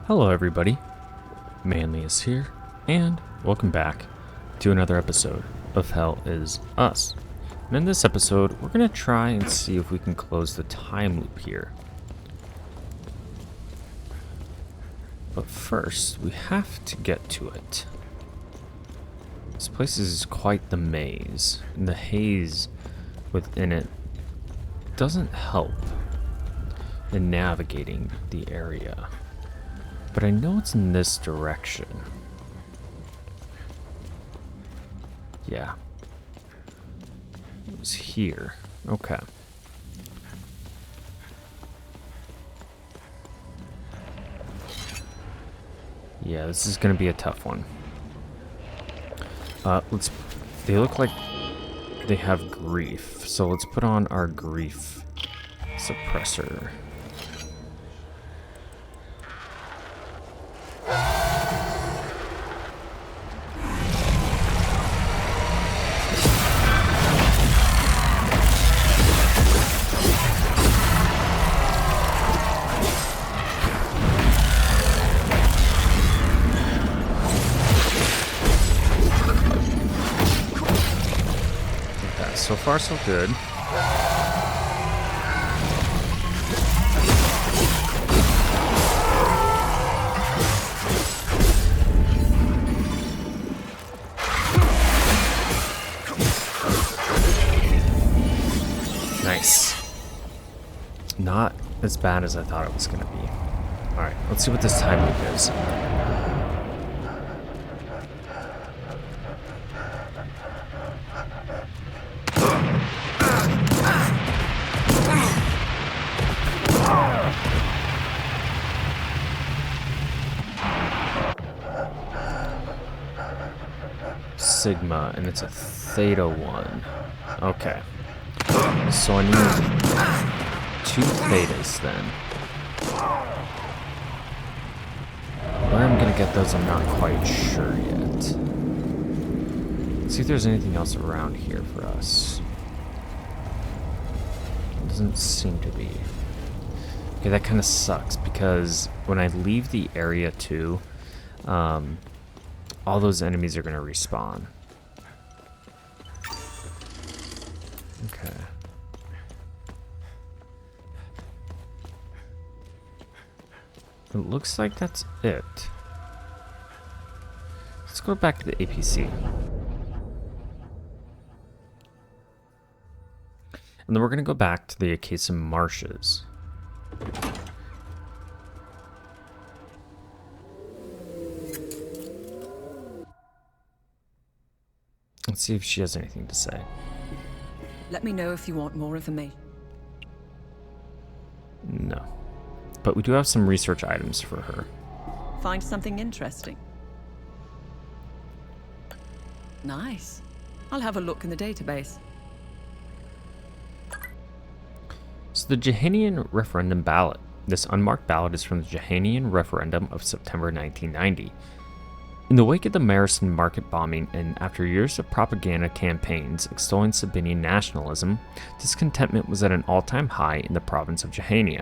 Hello everybody, Manly is here, and welcome back to another episode of Hell Is Us. And in this episode, we're going to try and see if we can close the time loop here. But first, we have to get to it. This place is quite the maze, and the haze within it doesn't help in navigating the area. But I know it's in this direction. Yeah. It was here. Okay. Yeah, this is gonna be a tough one. They look like they have grief. So let's put on our grief suppressor. So far, so good. Nice. Not as bad as I thought it was going to be. Alright, let's see what this time loop is. Sigma, and it's a Theta 1. Okay. So I need 2 Thetas then. Where I'm gonna get those, I'm not quite sure yet. Let's see if there's anything else around here for us. Doesn't seem to be. Okay, that kind of sucks because when I leave the area too, all those enemies are going to respawn. Okay. It looks like that's it. Let's go back to the APC. And then we're going to go back to the Acacia Marshes. Let's see if she has anything to say. Let me know if you want more information. No. But we do have some research items for her. Find something interesting. Nice. I'll have a look in the database. So the Jehanian referendum ballot. This unmarked ballot is from the Jehanian referendum of September 1990. In the wake of the Marison market bombing and after years of propaganda campaigns extolling Sabinian nationalism, discontentment was at an all-time high in the province of Jehania.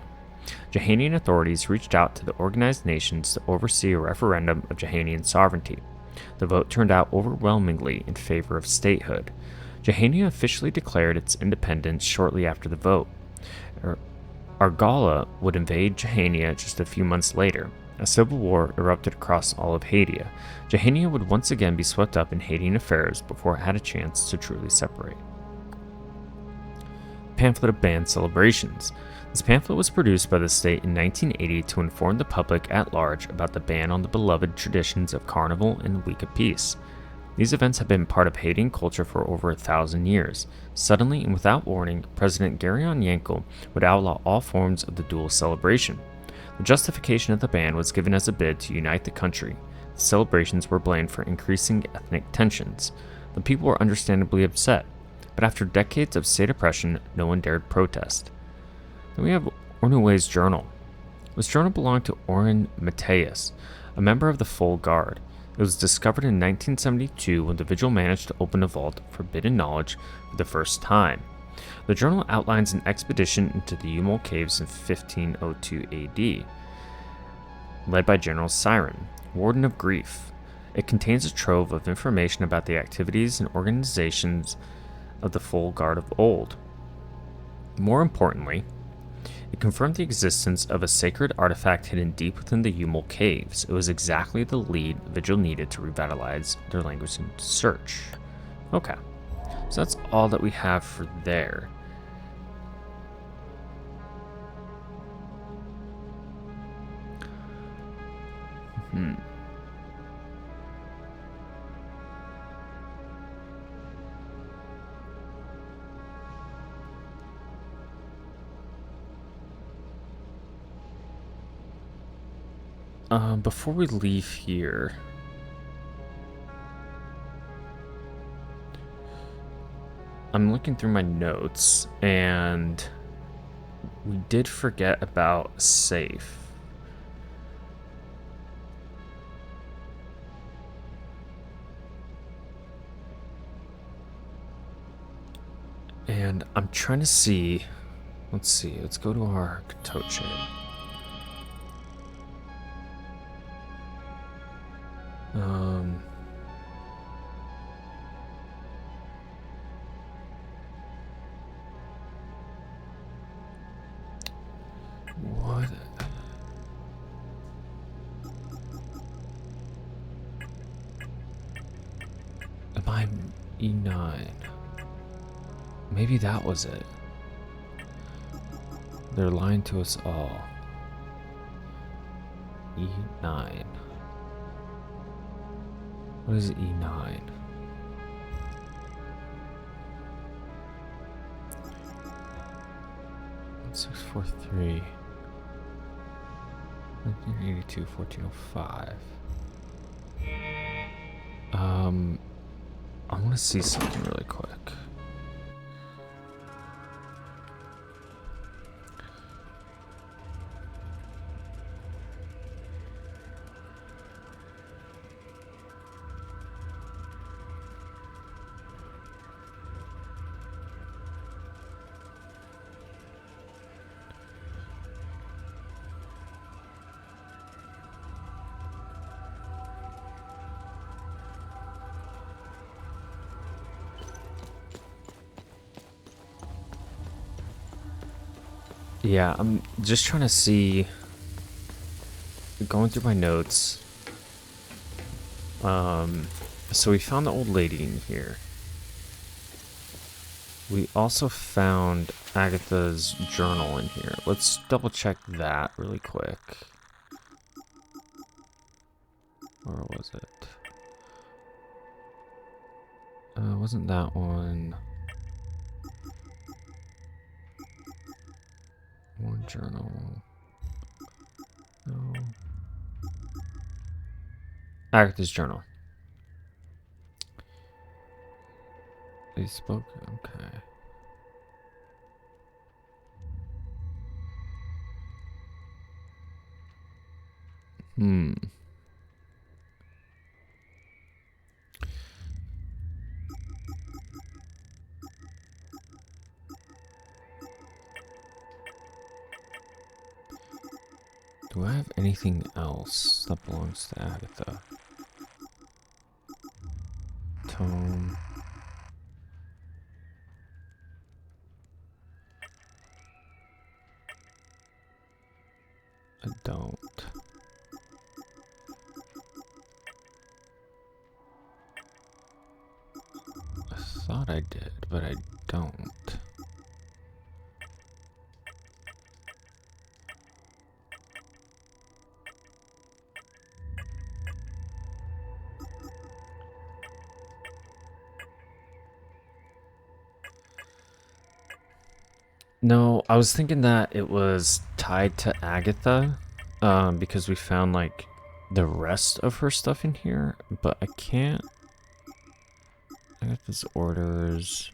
Jehanian authorities reached out to the organized nations to oversee a referendum of Jehanian sovereignty. The vote turned out overwhelmingly in favor of statehood. Jehania officially declared its independence shortly after the vote. Argala would invade Jehania just a few months later. A civil war erupted across all of Hadea. Jehania would once again be swept up in Hadean affairs before it had a chance to truly separate. Pamphlet of Band Celebrations. This pamphlet was produced by the state in 1980 to inform the public at large about the ban on the beloved traditions of Carnival and Week of Peace. These events have been part of Hadean culture for over 1,000 years. Suddenly and without warning, President Gerion Yankel would outlaw all forms of the dual celebration. The justification of the ban was given as a bid to unite the country. The celebrations were blamed for increasing ethnic tensions. The people were understandably upset, but after decades of state oppression, no one dared protest. Then we have Ornuwe's journal. This journal belonged to Orin Mateus, a member of the Full Guard. It was discovered in 1972 when the Vigil managed to open a vault of forbidden knowledge for the first time. The journal outlines an expedition into the Umul Caves in 1502 AD. led by General Siren, Warden of Grief. It contains a trove of information about the activities and organizations of the full guard of old. More importantly, it confirmed the existence of a sacred artifact hidden deep within the Umul caves. It was exactly the lead Vigil needed to revitalize their languishing search. Okay, so that's all that we have for there. Before we leave here, I'm looking through my notes, and we did forget about safe. And I'm trying to see. Let's see. Let's go to our Katoche. What? Am I E9? Maybe that was it. They're lying to us all. E9. What is E9? $643. 1982, 1405. I want to see something really quick. Yeah, I'm just trying to see, going through my notes. So we found the old lady in here. We also found Agatha's journal in here. Let's double check that really quick. Or was it? Wasn't that one? One journal. No. Agatha's journal. They spoke. Okay. Do I have anything else that belongs to Agatha? Tome. I don't. I thought I did, but I don't. No, I was thinking that it was tied to Agatha, because we found like the rest of her stuff in here, but I can't. Agatha's orders.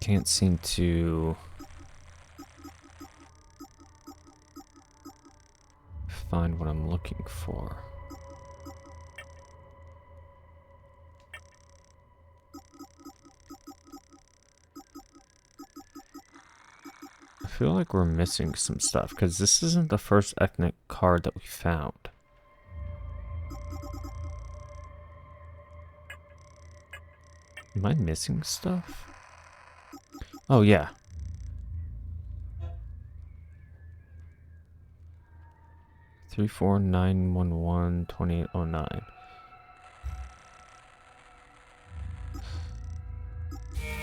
Can't seem to find what I'm looking for. feel like we're missing some stuff because this isn't the first ethnic card that we found. Am I missing stuff? Oh, yeah. Three, 4, 9, 1, 1, 2809.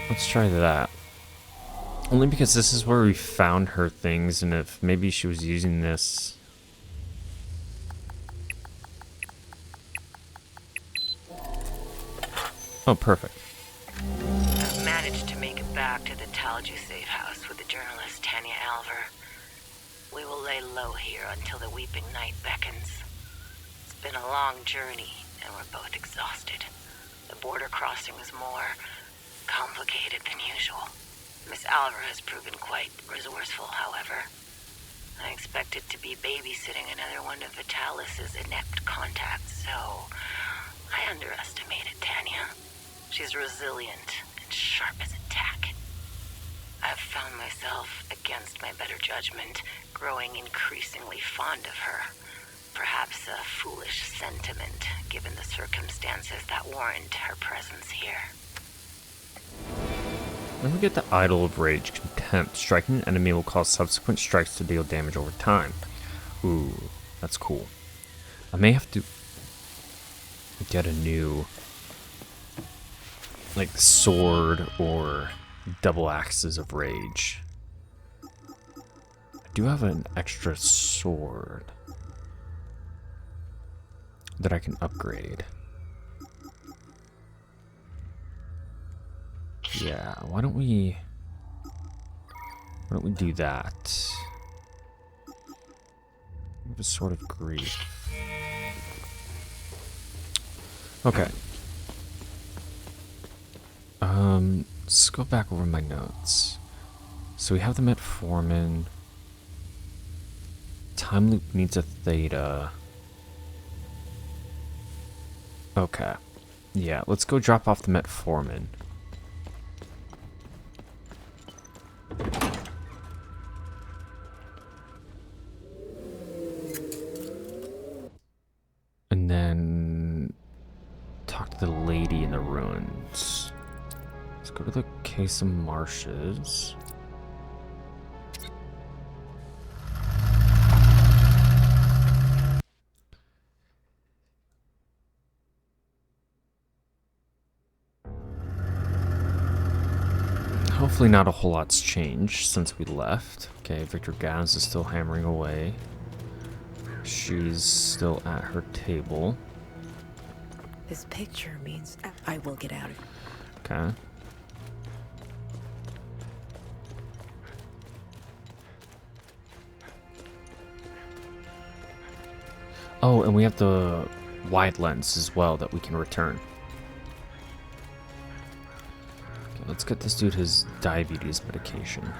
Let's try that. Only because this is where we found her things, and if maybe she was using this. Oh, perfect. I've managed to make it back to the Talju safe house with the journalist Tanya Alver. We will lay low here until the weeping night beckons. It's been a long journey, and we're both exhausted. The border crossing is more complicated than usual. Miss Alver has proven quite resourceful, however. I expected to be babysitting another one of Vitalis's inept contacts, so I underestimated Tanya. She's resilient and sharp as a tack. I've found myself, against my better judgment, growing increasingly fond of her. Perhaps a foolish sentiment, given the circumstances that warrant her presence here. When we get the Idol of Rage Contempt, striking an enemy will cause subsequent strikes to deal damage over time. Ooh, that's cool. I may have to get a new, like, sword or double axes of rage. I do have an extra sword that I can upgrade. Yeah, why don't we do that? A sort of grief. Okay. Let's go back over my notes. So we have the metformin. Time loop needs a theta. Okay. Yeah, let's go drop off the metformin. And then talk to the lady in the ruins. Let's go to the Case of Marshes. Hopefully not a whole lot's changed since we left. Okay, Victor Gaz is still hammering away. She's still at her table. This picture means I will get out of it. Okay. Oh, and we have the wide lens as well that we can return. Okay, let's get this dude his diabetes medication.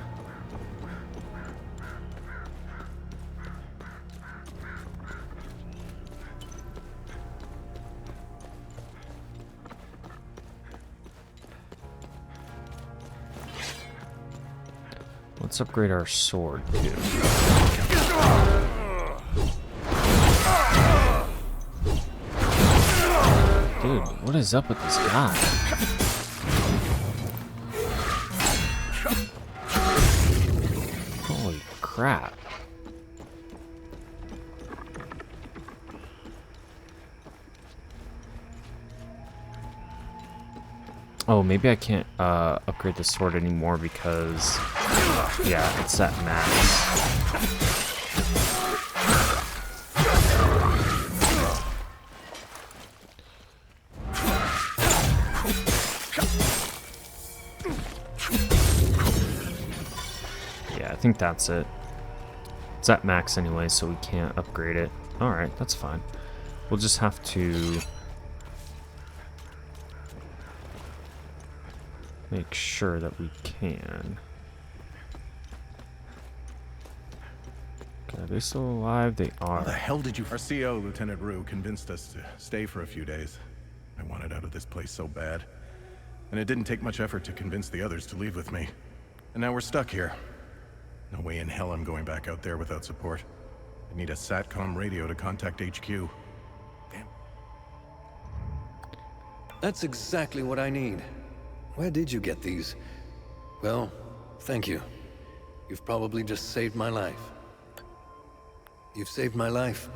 Let's upgrade our sword, too. Dude, what is up with this guy? Holy crap. Oh, maybe I can't upgrade the sword anymore because, yeah, it's at max. Yeah, I think that's it. It's at max anyway, so we can't upgrade it. Alright, that's fine. We'll just have to make sure that we can. Okay, are they still alive? They are. How the hell did you... Our CO, Lieutenant Rue, convinced us to stay for a few days. I wanted out of this place so bad. And it didn't take much effort to convince the others to leave with me. And now we're stuck here. No way in hell I'm going back out there without support. I need a SATCOM radio to contact HQ. Damn. That's exactly what I need. Where did you get these? Well, thank you. You've probably just saved my life. You've saved my life.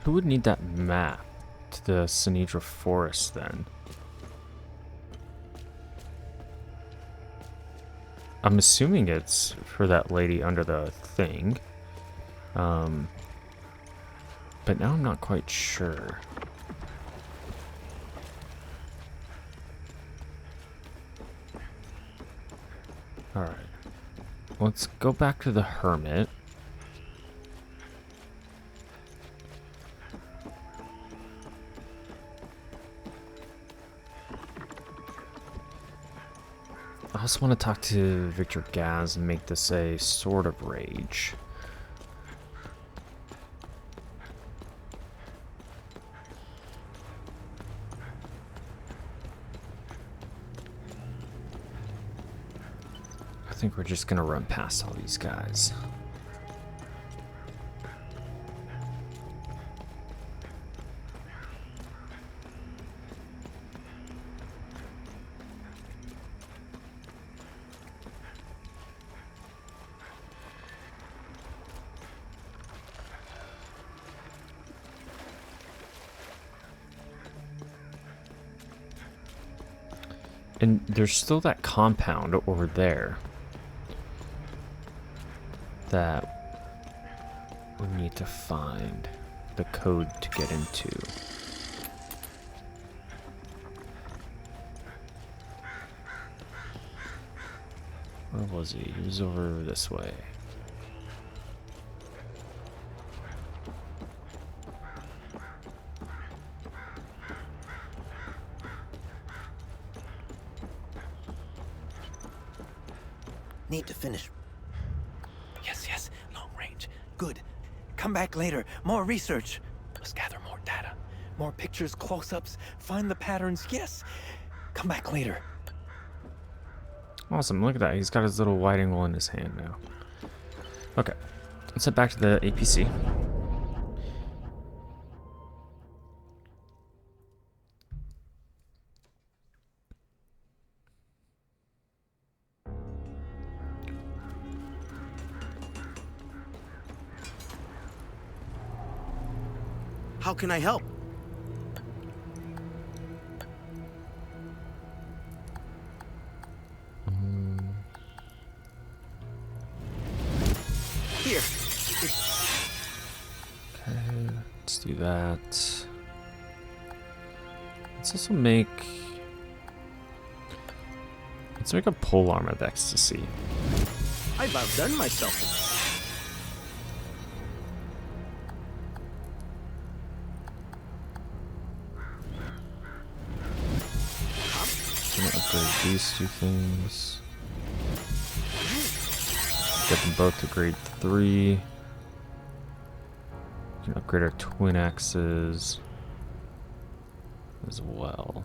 Who would need that map to the Sinedra Forest then? I'm assuming it's for that lady under the thing. But now I'm not quite sure. Alright. Let's go back to the hermit. I also want to talk to Victor Gaz and make this a Sword of Rage. I think we're just gonna run past all these guys. And there's still that compound over there that we need to find the code to get into. Where was he? He was over this way. Need to finish. Yes, long range. Good. Come back later. More research. Let's gather more data. More pictures, close-ups, find the patterns. Yes. Come back later. Awesome, look at that. He's got his little wide angle in his hand now. Okay, let's head back to the APC. How can I help? Here. Okay, let's do that. Let's also make... Let's make a pole arm of ecstasy. I've outdone myself. Gonna upgrade these two things. Get them both to grade 3. We can upgrade our twin axes as well.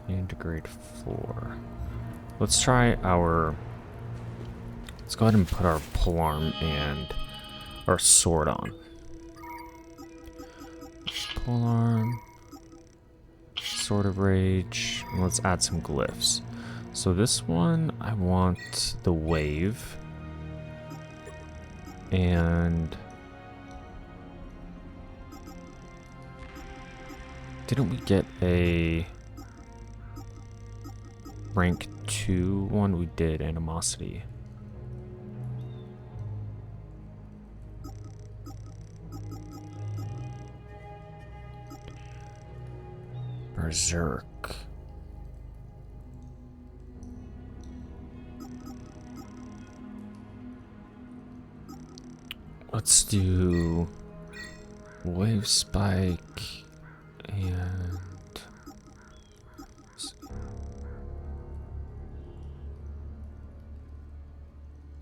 And to grade 4. Let's try our... Let's go ahead and put our polearm and our sword on. Polearm. Sword of Rage. And let's add some glyphs. So this one, I want the wave. And... Didn't we get a... rank 2 one? We did, Animosity. Berserk. Let's do Wave Spike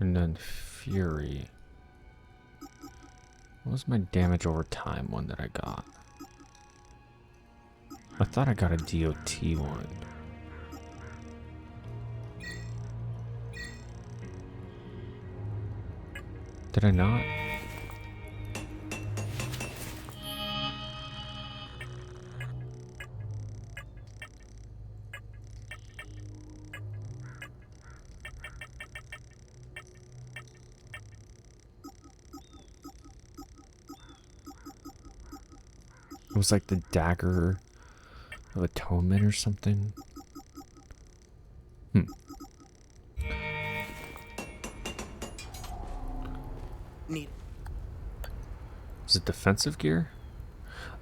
and then Fury. What was my damage over time one that I got? I thought I got a DOT one. Did I not? It was like the dagger of atonement or something. Need. Is it defensive gear?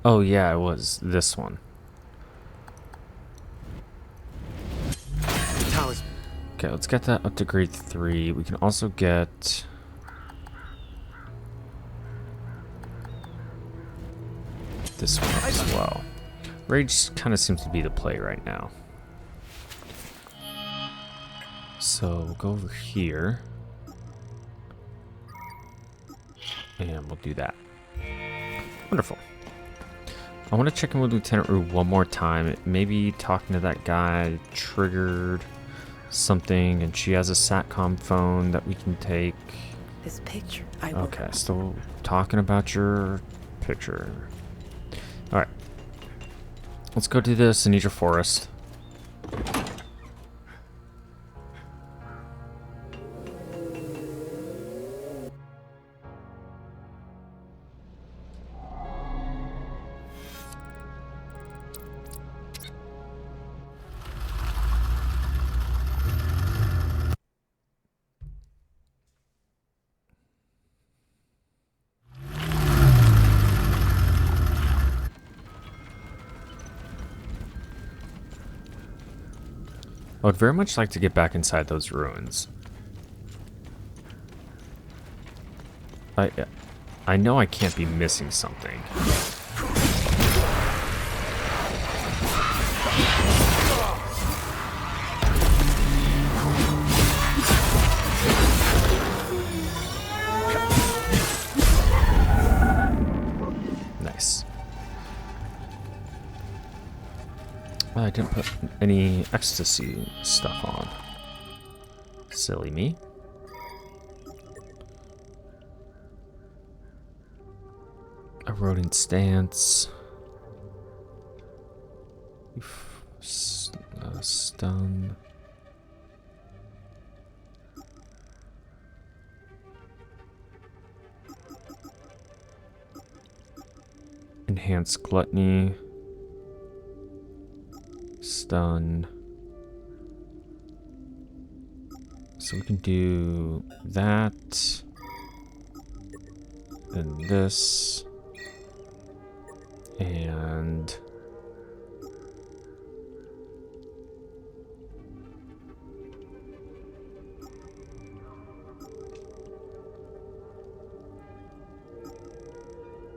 Oh yeah, it was this one. Talisman. Okay, let's get that up to grade 3. We can also get... this one up as well. Rage kind of seems to be the play right now. So we'll go over here. And we'll do that. Wonderful. I want to check in with Lieutenant Rue one more time. Maybe talking to that guy triggered something, and she has a SATCOM phone that we can take. This picture, I will. Okay, still talking about your picture. Alright. Let's go to the Sinedra Forest. I would very much like to get back inside those ruins. I know I can't be missing something. Nice. I didn't put any ecstasy stuff on. Silly me. A rodent stance. Stun. Enhanced gluttony. Stun. So we can do that. And this. And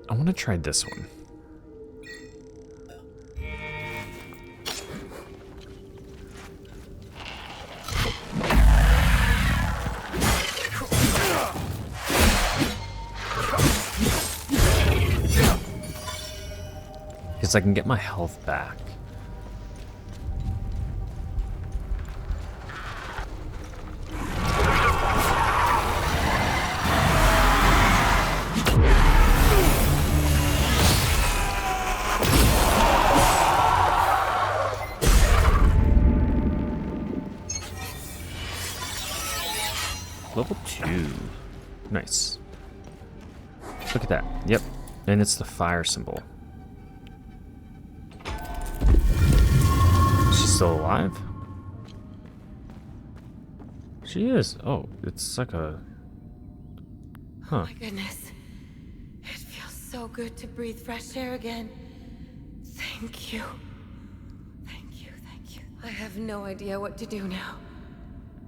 I want to try this one. Because I can get my health back. Level 2. Nice. Look at that. Yep. And it's the fire symbol. Still alive? She is. Oh, it's like a... Huh. Oh my goodness. It feels so good to breathe fresh air again. Thank you. Thank you, thank you. I have no idea what to do now.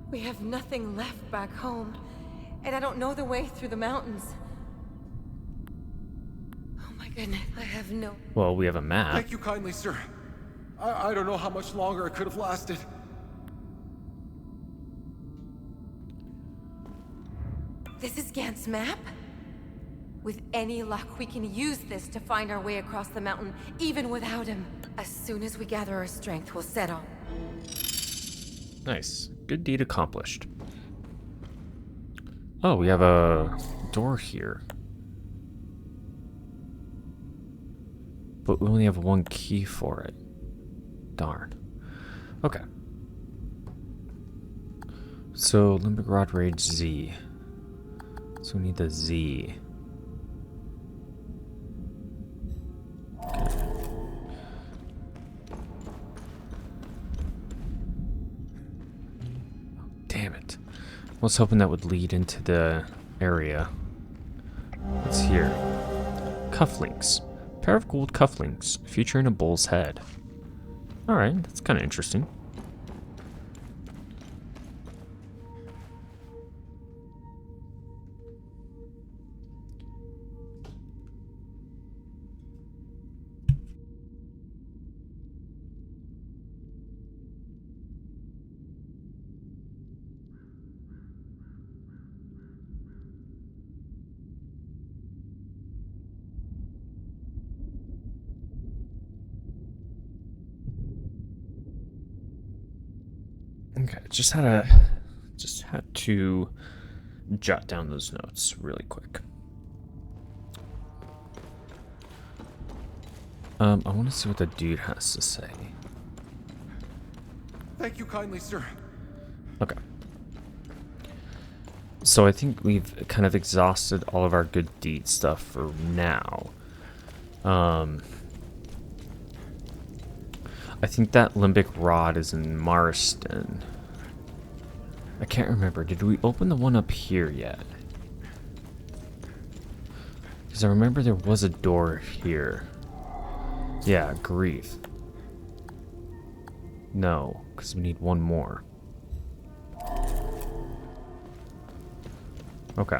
We have nothing left back home, and I don't know the way through the mountains. Oh my goodness, I have no... Well, we have a map. Thank you kindly, sir. I don't know how much longer I could have lasted. This is Gant's map? With any luck, we can use this to find our way across the mountain, even without him. As soon as we gather our strength, we'll set on. Nice. Good deed accomplished. Oh, we have a door here. But we only have one key for it. Darn. Okay. So, Limbic Rod Rage Z. So we need the Z. Okay. Damn it. I was hoping that would lead into the area. What's here? Cufflinks. Pair of gold cufflinks featuring a bull's head. Alright, that's kind of interesting. Okay, just had to jot down those notes really quick. I want to see what the dude has to say. Thank you kindly, sir. Okay. So I think we've kind of exhausted all of our good deed stuff for now. I think that limbic rod is in Marston. I can't remember. Did we open the one up here yet? Because I remember there was a door here. Yeah, grief. No, because we need one more. Okay.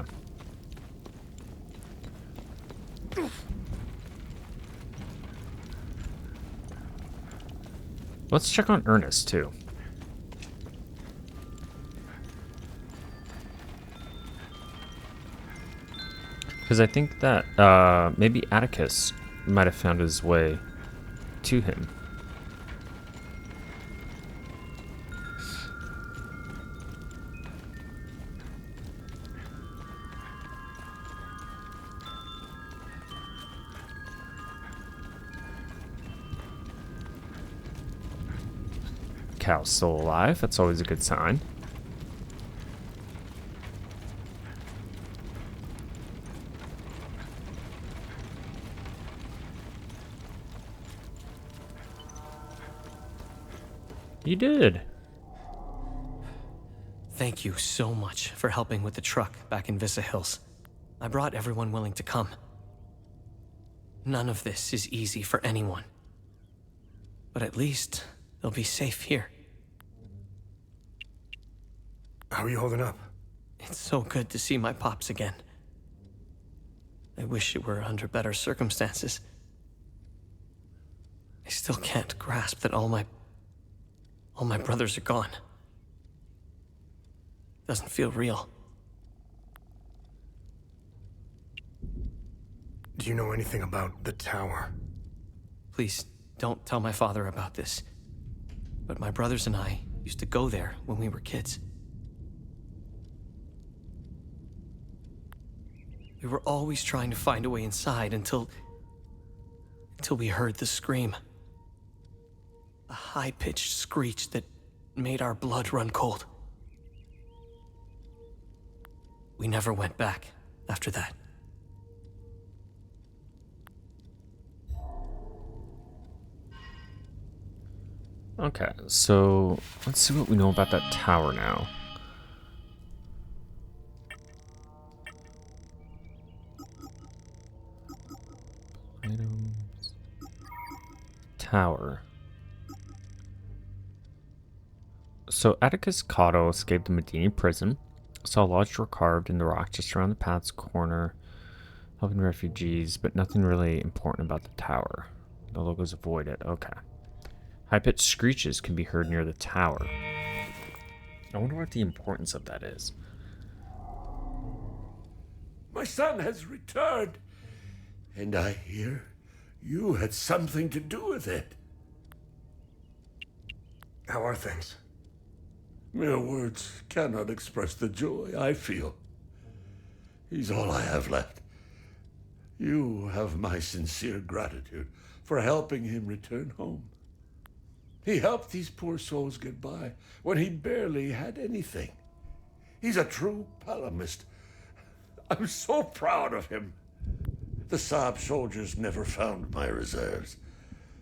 Let's check on Ernest, too. Because I think that maybe Atticus might have found his way to him. Cal's still alive. That's always a good sign. You did. Thank you so much for helping with the truck back in Vista Hills. I brought everyone willing to come. None of this is easy for anyone. But at least they'll be safe here. How are you holding up? It's so good to see my pops again. I wish it were under better circumstances. I still can't grasp that all my brothers are gone. Doesn't feel real. Do you know anything about the tower? Please, don't tell my father about this. But my brothers and I used to go there when we were kids. We were always trying to find a way inside until we heard the scream. A high-pitched screech that made our blood run cold. We never went back after that. Okay, so let's see what we know about that tower now. Items. Tower. So Atticus Cotto escaped the Medini prison, saw a large door carved in the rock just around the path's corner, helping refugees, but nothing really important about the tower. The logos avoided. Okay. High-pitched screeches can be heard near the tower. I wonder what the importance of that is. My son has returned, and I hear you had something to do with it. How are things? Mere words cannot express the joy I feel. He's all I have left. You have my sincere gratitude for helping him return home. He helped these poor souls get by when he barely had anything. He's a true Palamist. I'm so proud of him. The Saab soldiers never found my reserves,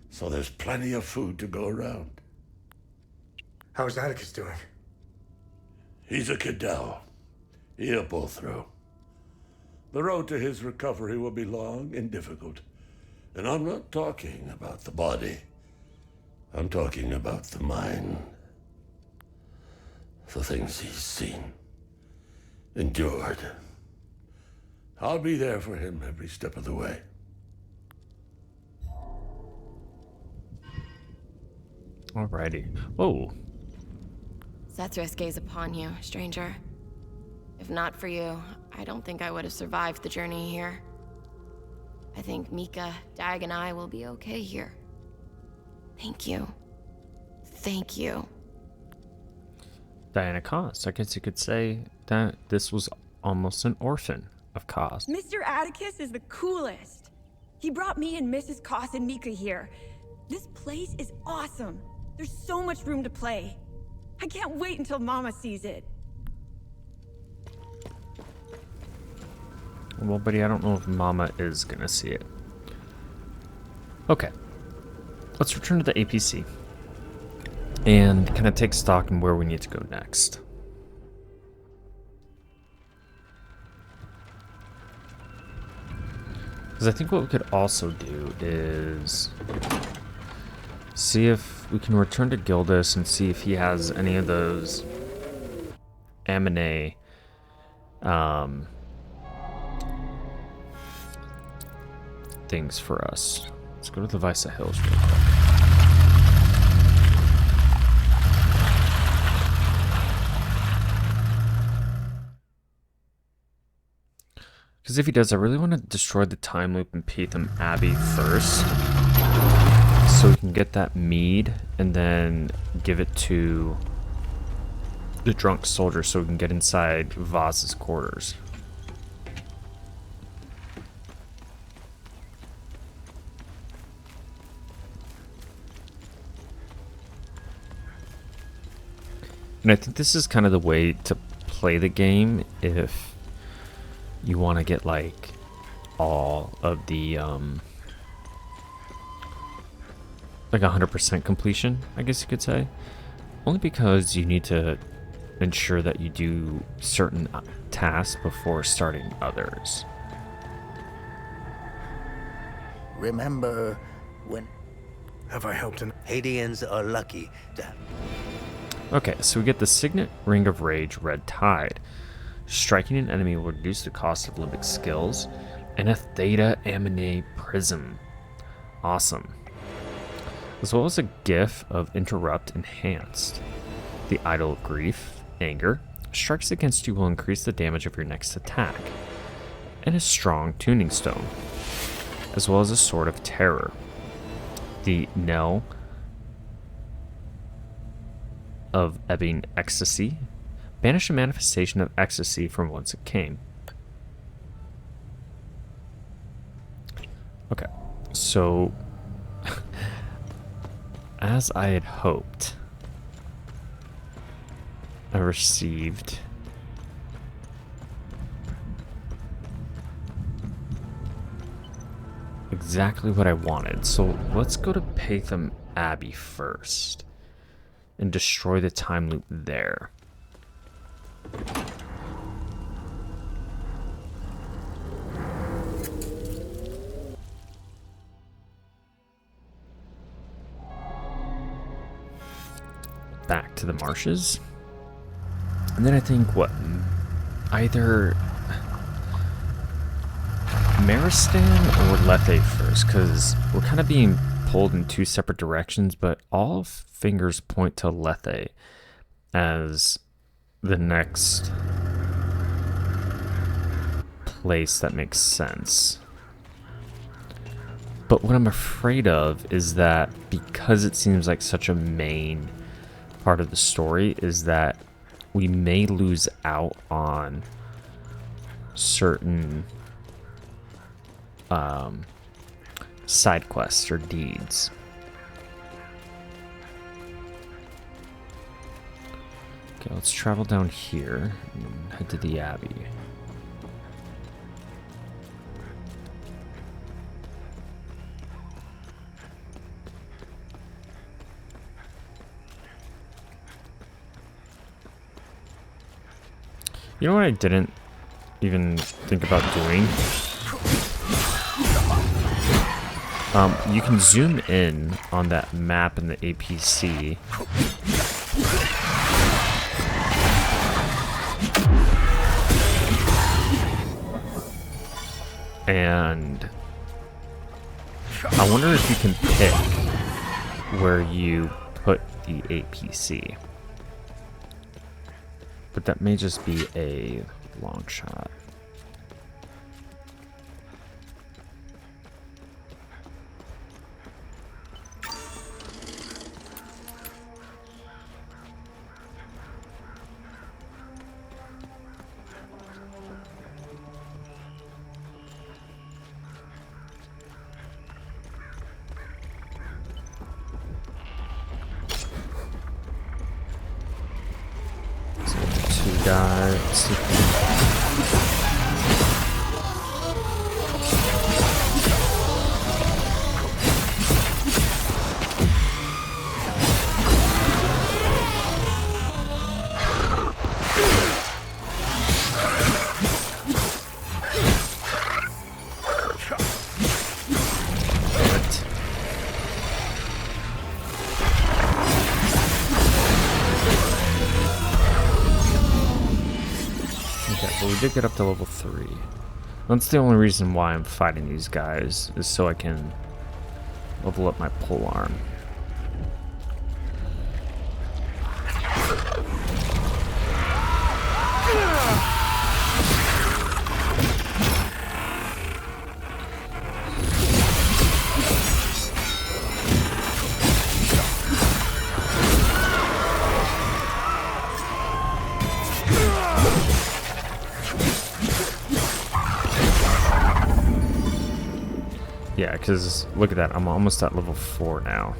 so there's plenty of food to go around. How's Atticus doing? He's a Cadell. He'll pull through. The road to his recovery will be long and difficult. And I'm not talking about the body. I'm talking about the mind. The things he's seen, endured. I'll be there for him every step of the way. Alrighty. Whoa. Seth's risk gaze upon you, stranger. If not for you, I don't think I would have survived the journey here. I think Mika, Dag, and I will be okay here. Thank you. Thank you. Diana Koss. I guess you could say that this was almost an orphan of Koss. Mr. Atticus is the coolest. He brought me and Mrs. Koss and Mika here. This place is awesome. There's so much room to play. I can't wait until Mama sees it. Well, buddy, I don't know if Mama is gonna see it. Okay. Let's return to the APC and kind of take stock in where we need to go next. Because I think what we could also do is see if we can return to Gildas and see if he has any of those Amine things for us. Let's go to the Visa Hills real quick. Because if he does, I really want to destroy the time loop in Peetham Abbey first, so we can get that mead and then give it to the drunk soldier so we can get inside Vaz's quarters. And I think this is kind of the way to play the game if you want to get like all of the like 100% completion, I guess you could say. Only because you need to ensure that you do certain tasks before starting others. Remember when... Have I helped in? Hadeans are lucky to... Okay, so we get the Signet Ring of Rage Red Tide. Striking an enemy will reduce the cost of limbic skills. And a Theta Amine Prism. Awesome. As well as a GIF of Interrupt Enhanced. The Idol of Grief, Anger, strikes against you will increase the damage of your next attack. And a Strong Tuning Stone. As well as a Sword of Terror. The Knell of Ebbing Ecstasy. Banish a manifestation of ecstasy from whence it came. Okay, so as I had hoped, I received exactly what I wanted. So let's go to Peetham Abbey first and destroy the time loop there. Back to the marshes. And then I think what? Either Maristan or Lethe first, because we're kind of being pulled in two separate directions, but all fingers point to Lethe as the next place that makes sense. But what I'm afraid of is that because it seems like such a main part of the story is that we may lose out on certain side quests or deeds. Okay, let's travel down here and head to the Abbey. You know what I didn't even think about doing? You can zoom in on that map in the APC. And I wonder if you can pick where you put the APC. But that may just be a long shot. Guys. We did get up to level 3. That's the only reason why I'm fighting these guys, is so I can level up my pole arm. Yeah, because look at that, I'm almost at level 4 now.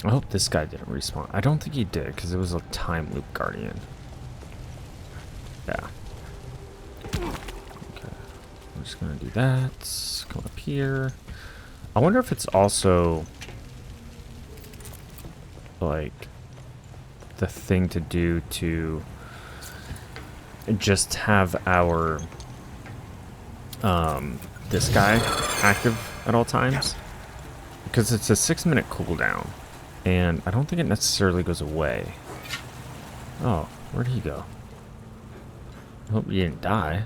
I hope this guy didn't respawn. I don't think he did, because it was a time loop guardian. Yeah. Okay, I'm just gonna do that. Come up here. I wonder if it's also like the thing to do to just have our this guy active at all times, because it's a 6-minute cooldown and I don't think it necessarily goes away. Oh, where'd he go? I hope he didn't die.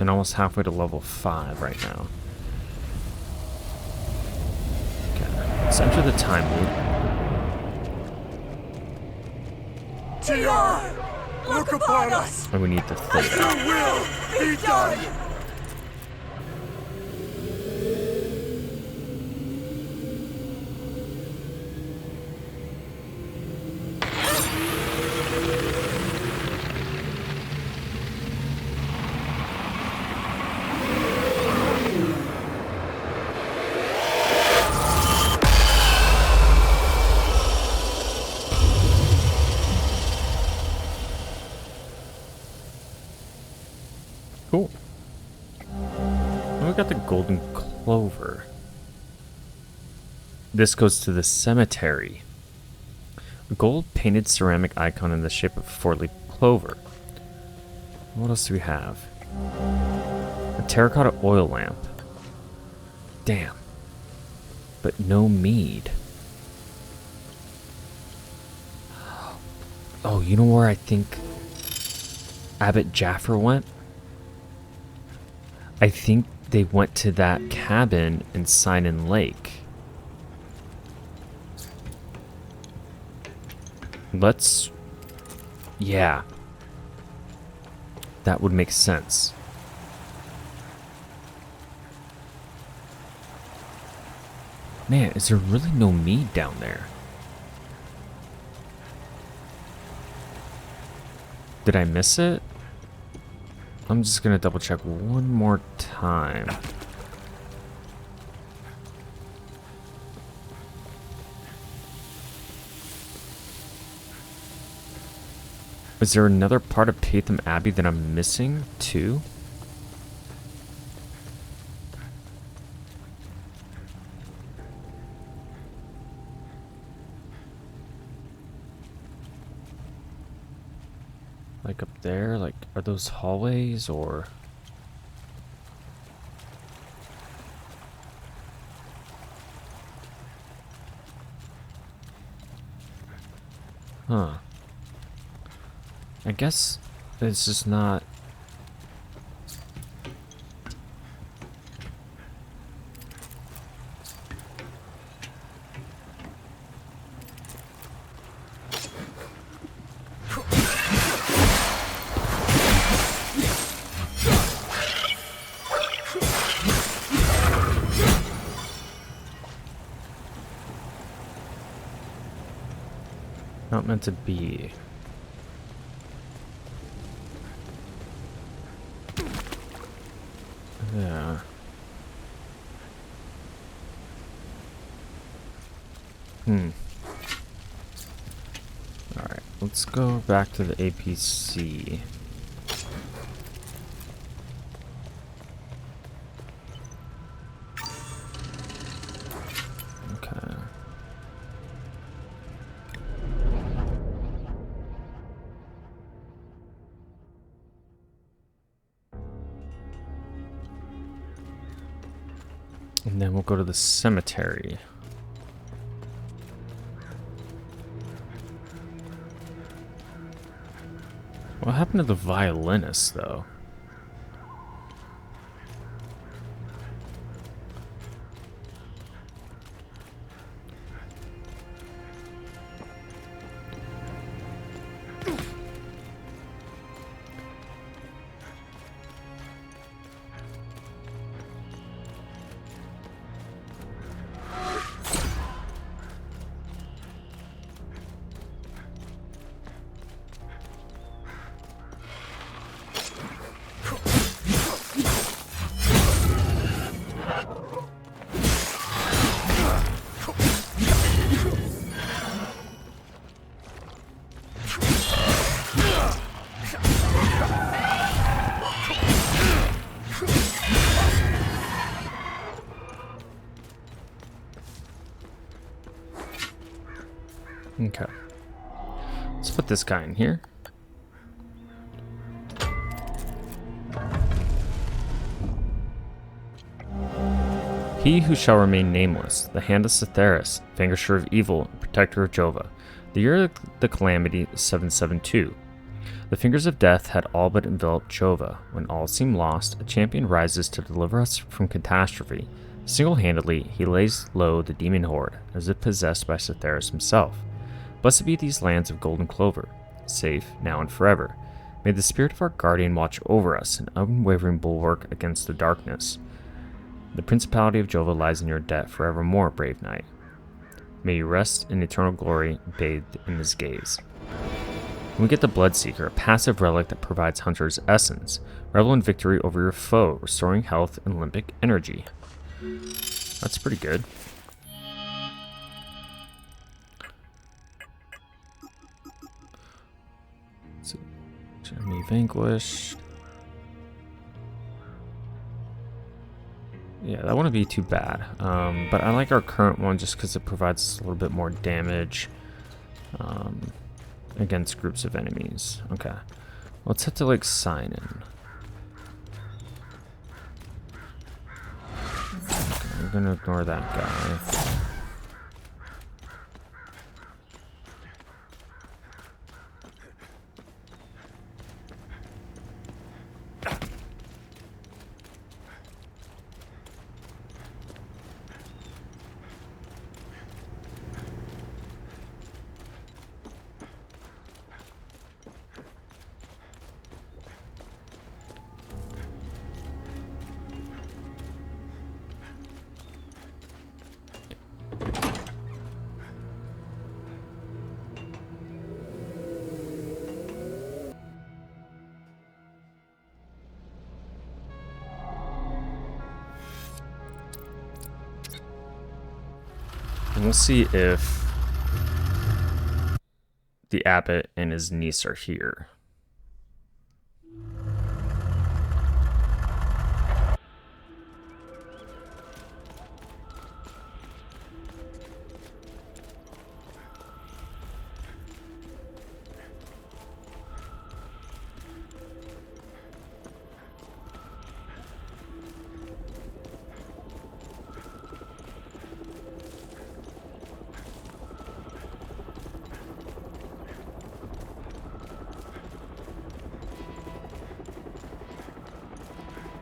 And almost halfway to level 5 right now. Okay, let's enter the time loop. TR! Look upon us! And we need the thing. As your will be done! Cool. And we got the golden clover. This goes to the cemetery. A gold painted ceramic icon in the shape of a 4-leaf clover. What else do we have? A terracotta oil lamp. Damn. but no mead. Oh, you know where I think Abbot Jaffer went? I think they went to that cabin in Sinon Lake. Let's... yeah. That would make sense. Man, is there really no mead down there? Did I miss it? I'm just gonna double check one more time. Is there another part of Patham Abbey that I'm missing too? Like up there? Like, are those hallways or... huh. I guess it's just not... not meant to be. Yeah. Alright, let's go back to the APC. Okay. And then we'll go to the cemetery. What happened to the violinist, though? Okay. Let's put this guy in here. He who shall remain nameless, the hand of Cytheris, vanquisher of evil, and protector of Jova. The year of the Calamity is 772. The fingers of death had all but enveloped Jova. When all seemed lost, a champion rises to deliver us from catastrophe. Single-handedly, he lays low the demon horde, as if possessed by Cytheris himself. Blessed be these lands of golden clover, safe now and forever. May the spirit of our guardian watch over us, an unwavering bulwark against the darkness. The principality of Jova lies in your debt forevermore, brave knight. May you rest in eternal glory, bathed in his gaze. We get the Bloodseeker, a passive relic that provides hunters essence. Revel in victory over your foe, restoring health and limbic energy. That's pretty good. So, Remi vanquished. Yeah, that wouldn't be too bad. But I like our current one just because it provides us a little bit more damage against groups of enemies. Okay. Let's head to like Sinon. Okay, gonna ignore that guy. And we'll see if the abbot and his niece are here.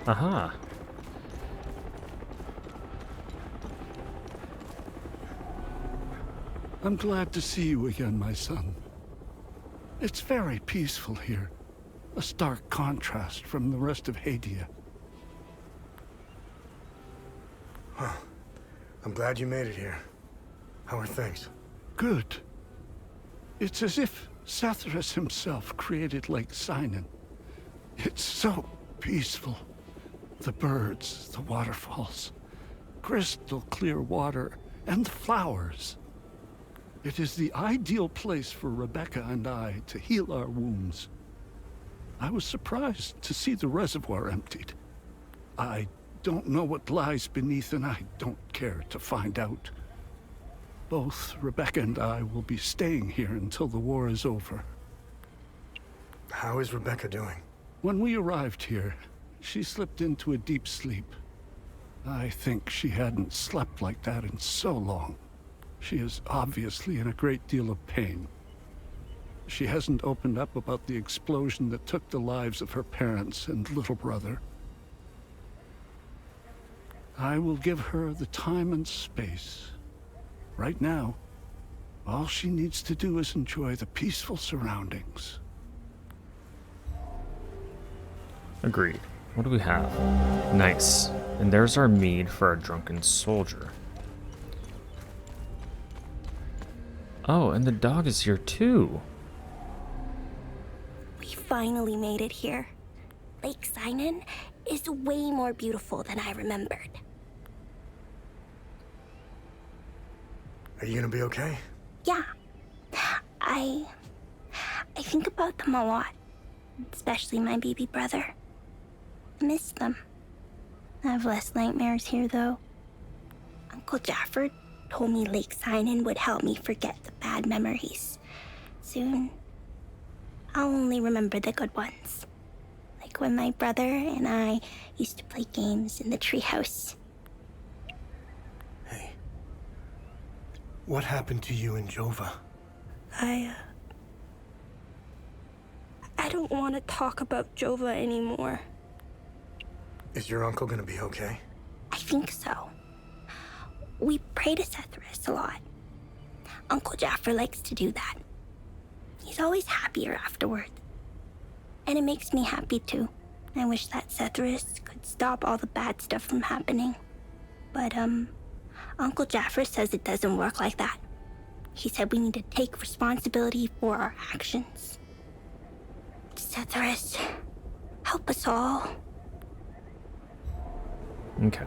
Aha. I'm glad to see you again, my son. It's very peaceful here. A stark contrast from the rest of Hadea. Huh. I'm glad you made it here. How are things? Good. It's as if Sethrus himself created Lake Sinon. It's so peaceful. The birds, the waterfalls, crystal clear water, and the flowers. It is the ideal place for Rebecca and I to heal our wounds. I was surprised to see the reservoir emptied. I don't know what lies beneath, and I don't care to find out. Both Rebecca and I will be staying here until the war is over. How is Rebecca doing? When we arrived here, she slipped into a deep sleep. I think she hadn't slept like that in so long. She is obviously in a great deal of pain. She hasn't opened up about the explosion that took the lives of her parents and little brother. I will give her the time and space. Right now, all she needs to do is enjoy the peaceful surroundings. Agreed. What do we have? Nice. And there's our mead for our drunken soldier. Oh, and the dog is here too. We finally made it here. Lake Sinon is way more beautiful than I remembered. Are you gonna be okay? Yeah. I think about them a lot. Especially my baby brother. I miss them. I have less nightmares here, though. Uncle Jafford told me Lake Sinon would help me forget the bad memories. Soon, I'll only remember the good ones. Like when my brother and I used to play games in the treehouse. Hey. What happened to you and Jova? I don't want to talk about Jova anymore. Is your uncle gonna be okay? I think so. We pray to Sethrus a lot. Uncle Jaffer likes to do that. He's always happier afterward. And it makes me happy too. I wish that Sethrus could stop all the bad stuff from happening. But, Uncle Jaffer says it doesn't work like that. He said we need to take responsibility for our actions. Sethrus, help us all. Okay.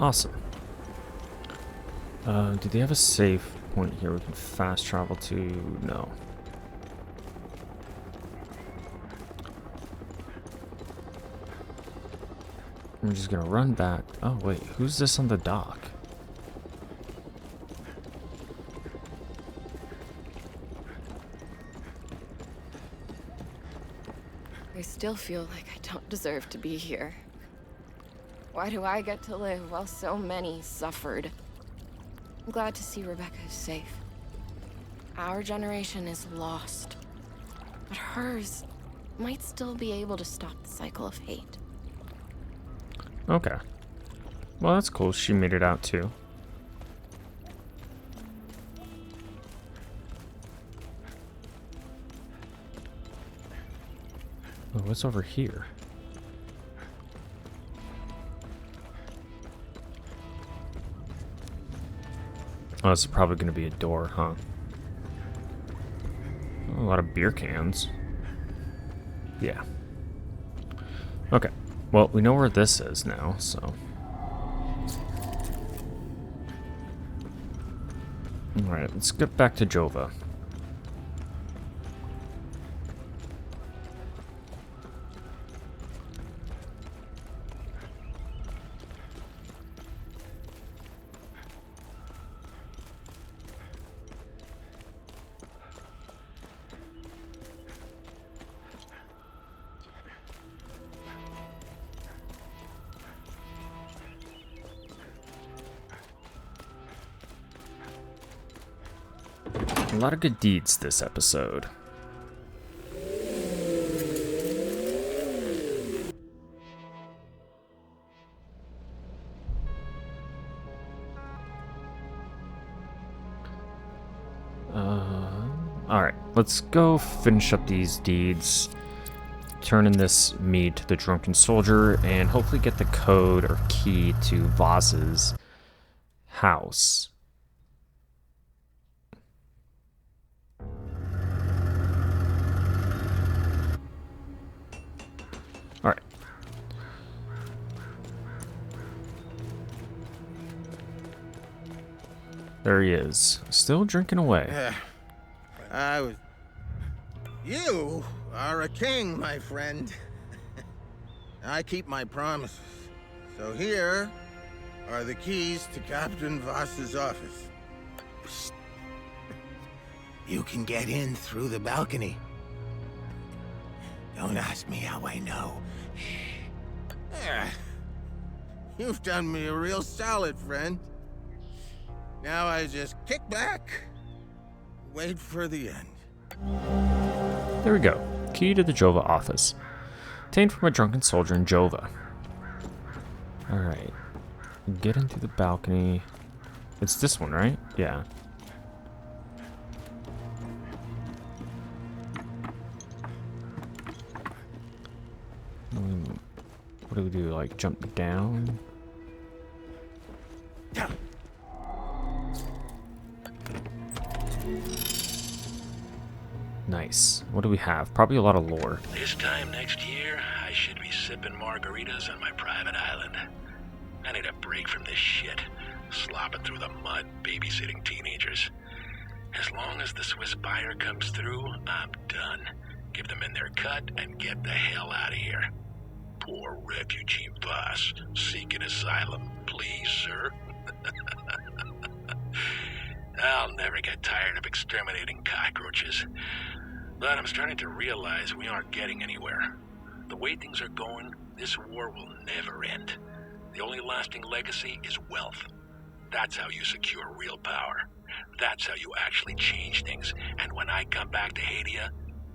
Awesome. Do they have a safe point here we can fast travel to? No. I'm just gonna run back. Oh wait, who's this on the dock? I still feel like I don't deserve to be here. Why do I get to live while so many suffered? I'm glad to see Rebecca is safe. Our generation is lost, but hers might still be able to stop the cycle of hate. Okay. Well, that's cool. She made it out too. Oh, what's over here? Oh, this is probably going to be a door, huh? Oh, a lot of beer cans. Yeah. Okay. Well, we know where this is now, so. Alright, let's get back to Jova. A lot of good deeds this episode. Alright, let's go finish up these deeds. Turn in this mead to the drunken soldier and hopefully get the code or key to Vaz's house. Alright. There he is. Still drinking away. You are a king, my friend. I keep my promises. So here are the keys to Captain Voss's office. Psst. You can get in through the balcony. Don't ask me how I know. You've done me a real solid, friend. Now I just kick back, wait for the end. There we go. Key to the Jova office. Obtained from a drunken soldier in Jova. Alright. Get into the balcony. It's this one, right? Yeah. What do we do? Like jump down? Nice. What do we have? Probably a lot of lore. This time next year, I should be sipping margaritas on my private island. I need a break from this shit. Slopping through the mud, babysitting teenagers. As long as the Swiss buyer comes through, I'm done. Give them in their cut and get the hell out of here. Poor refugee Voss, seeking asylum. Please, sir. I'll never get tired of exterminating cockroaches. But I'm starting to realize we aren't getting anywhere. The way things are going, this war will never end. The only lasting legacy is wealth. That's how you secure real power. That's how you actually change things. And when I come back to Hadea,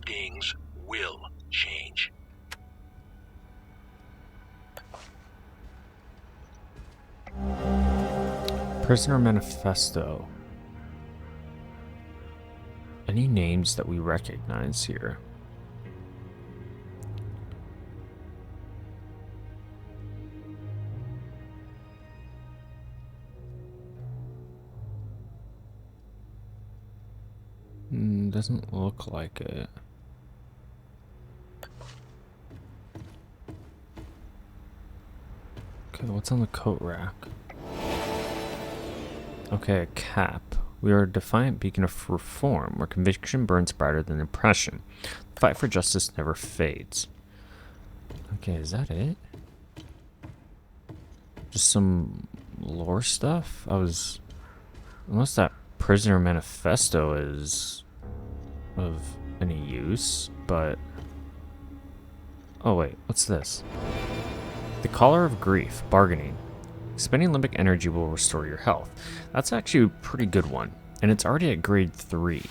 things will change. Prisoner Manifesto. Any names that we recognize here? Doesn't look like it. Okay, what's on the coat rack? Okay, a cap. We are a defiant beacon of reform, where conviction burns brighter than impression. The fight for justice never fades. Okay, is that it? Just some lore stuff? Unless that prisoner manifesto is of any use, but... Oh wait, what's this? The Collar of Grief, Bargaining. Spending limbic energy will restore your health. That's actually a pretty good one, and it's already at grade 3.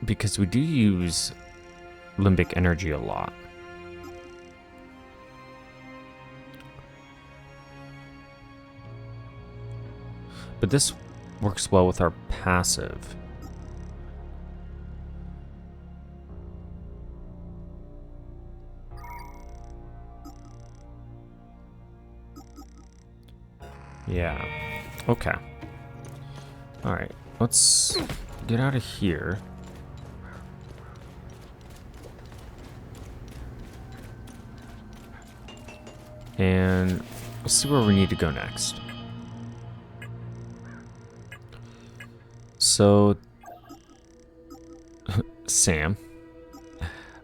Because we do use limbic energy a lot. But this works well with our passive. Yeah. Okay. Alright. Let's get out of here. And let's see where we need to go next. So, Sam,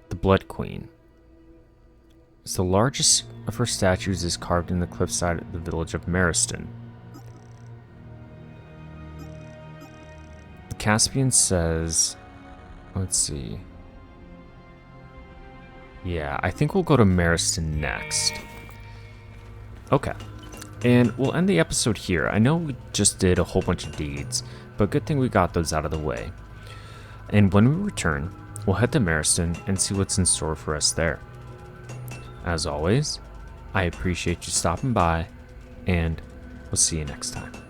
the Blood Queen. So the largest of her statues is carved in the cliffside of the village of Mariston. Caspian says, let's see. Yeah, I think we'll go to Mariston next. Okay. And we'll end the episode here. I know we just did a whole bunch of deeds, but good thing we got those out of the way. And when we return, we'll head to Mariston and see what's in store for us there. As always, I appreciate you stopping by, and we'll see you next time.